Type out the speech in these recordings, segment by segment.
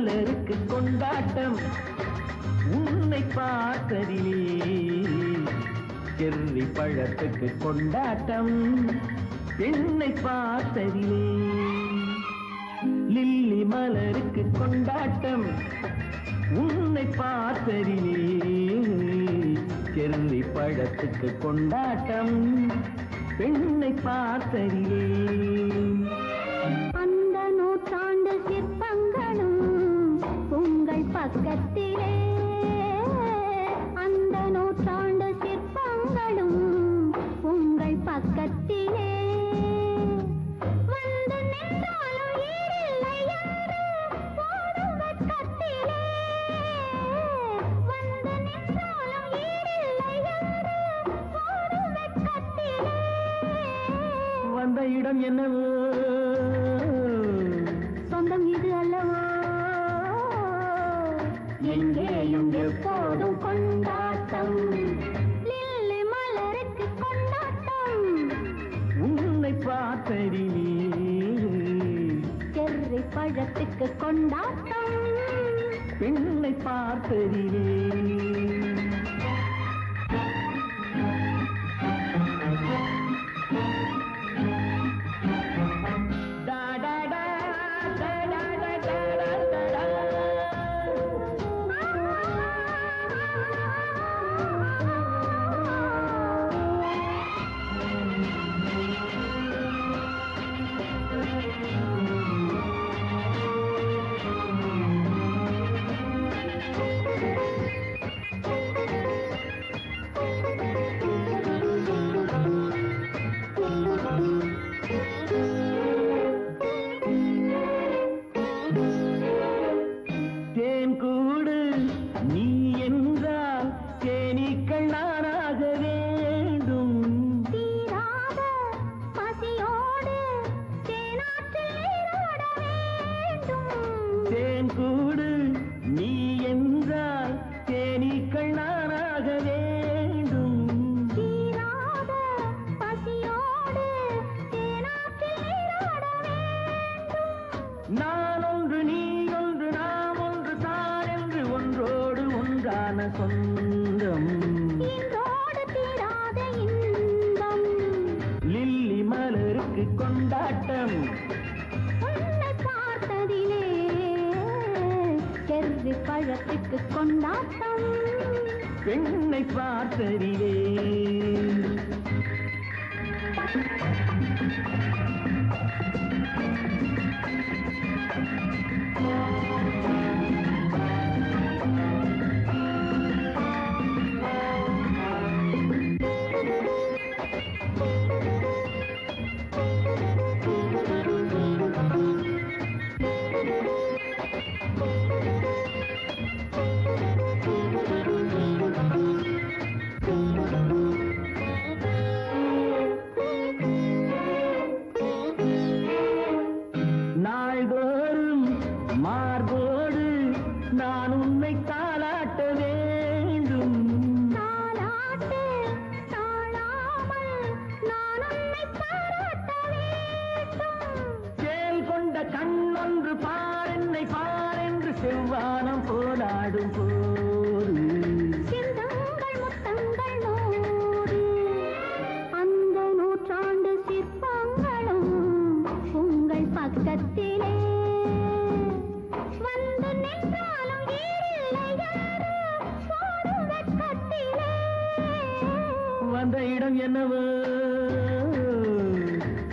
மலருக்கு கொண்டாட்டம் உன்னை பார்த்ததிலே செர்ரி பழத்துக்கு கொண்டாட்டம் பெண்ணை பார்த்ததிலே லில்லி மலருக்கு கொண்டாட்டம் உன்னை பார்த்ததிலே செர்ரி பழத்துக்கு கொண்டாட்டம் பெண்ணை பார்த்ததிலே அந்த நூற்றாண்டு சிற்பங்களும் உங்கள் பக்கத்திலே அந்த நூற்றாண்டு சிற்பங்களும் உங்கள் பக்கத்திலே வந்து நின்றாலும் ஈடில்லை என்று போடும் வெட்கத்திலே வந்து நின்றாலும் ஈடில்லை என்று போடும் வெட்கத்திலே வந்த இடம் என்னவோ சொந்தம் இது அல்லவோ எங்கேயும் எப்போதும் கொண்டாட்டம் லில்லி மலருக்கு கொண்டாட்டம் உன்னை பார்த்ததிலே செர்ரி பழத்துக்கு கொண்டாட்டம் பெண்ணை பார்த்ததிலே தேன்கூடு நீ என்றால் தேனீக்கள் நானாக வேண்டும் தீராத பசியோடு தேனாற்றில் நீராட வேண்டும் தேன்கூடு நீ என்றால் தேனீக்கள் நானாக வேண்டும் தீராத பசியோடு தேனாற்றில் நீராட வேண்டும் நான் ஒன்று நீ ஒன்று நாம் ஒன்று தான் என்று ஒன்றோடு ஒன்றான சொந்தம் இன்றோடு தீராத இன்பம் லில்லி மலருக்கு கொண்டாட்டம் உன்னை பார்த்ததிலே செர்ரி பழத்துக்கு கொண்டாட்டம் பெண்ணை பார்த்ததிலே நாள்தோறும் மார்போடு நான் உன்னை தாளாட்ட வேண்டும் தாலாட்டு தாழாமல் நான் உன்னை பாராட்ட வேண்டும் சேல் கொண்ட கண்ணொன்று பாரென்னை பாரென்று செவ்வானம் போலாடும் போது சிந்தங்கள் முத்தங்கள் நூறு அந்த நூற்றாண்டு சிற்பங்களும் உங்கள் பக்கத்திலே வந்து நின்றாலும் ஈடில்லை என்று போடும் வெட்கத்திலே வந்த இடம் என்னவோ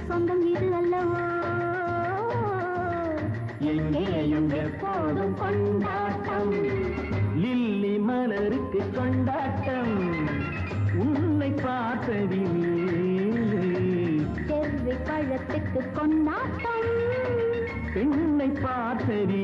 சொந்தம் இது அல்லவோ எங்கேயும் எப்போதும் கொண்டாட்டம் லில்லி மலருக்கு கொண்டாட்டம் உன்னை பார்த்ததிலே செர்ரி பழத்துக்கு கொண்டாட்டம் பெண்ணை பார்த்ததிலே